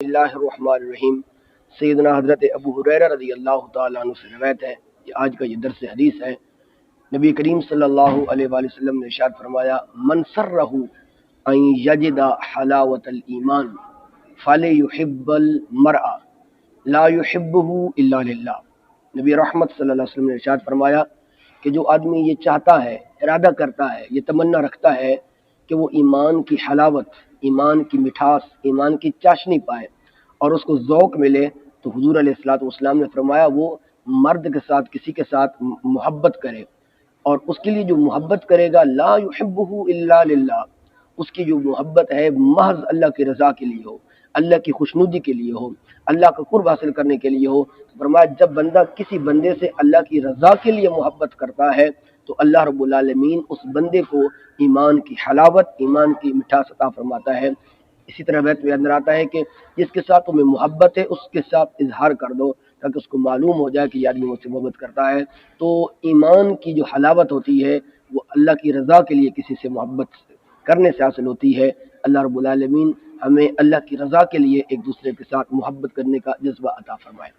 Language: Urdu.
اللہ الرحمن الرحیم۔ سیدنا حضرت ابو ہریرہ رضی اللہ تعالیٰ عنہ سے روایت ہے کہ آج کا یہ درس حدیث ہے۔ نبی کریم صلی اللہ علیہ وآلہ وسلم نے ارشاد فرمایا، من سرہ ان یجد حلاوۃ الایمان فلیحب المرء لا یحبہ الا للہ۔ نبی رحمت صلی اللہ علیہ وسلم نے ارشاد فرمایا کہ جو آدمی یہ چاہتا ہے، ارادہ کرتا ہے، یہ تمنا رکھتا ہے کہ وہ ایمان کی حلاوت، ایمان کی مٹھاس، ایمان کی چاشنی پائے اور اس کو ذوق ملے، تو حضور علیہ الصلوۃ والسلام نے فرمایا وہ مرد کے ساتھ، کسی کے ساتھ محبت کرے، اور اس کے لیے جو محبت کرے گا لا یحبہ الا للہ، اس کی جو محبت ہے محض اللہ کی رضا کے لیے ہو، اللہ کی خوشنودی کے لیے ہو، اللہ کا قرب حاصل کرنے کے لیے ہو۔ فرمایا جب بندہ کسی بندے سے اللہ کی رضا کے لیے محبت کرتا ہے تو اللہ رب العالمین اس بندے کو ایمان کی حلاوت، ایمان کی مٹھاس عطا فرماتا ہے۔ اسی طرح بیت میں اندر آتا ہے کہ جس کے ساتھ تمہیں محبت ہے اس کے ساتھ اظہار کر دو تاکہ اس کو معلوم ہو جائے کہ یہ آدمی مجھ سے محبت کرتا ہے۔ تو ایمان کی جو حلاوت ہوتی ہے وہ اللہ کی رضا کے لیے کسی سے محبت کرنے سے حاصل ہوتی ہے۔ اللہ رب العالمین ہمیں اللہ کی رضا کے لیے ایک دوسرے کے ساتھ محبت کرنے کا جذبہ عطا فرمائے۔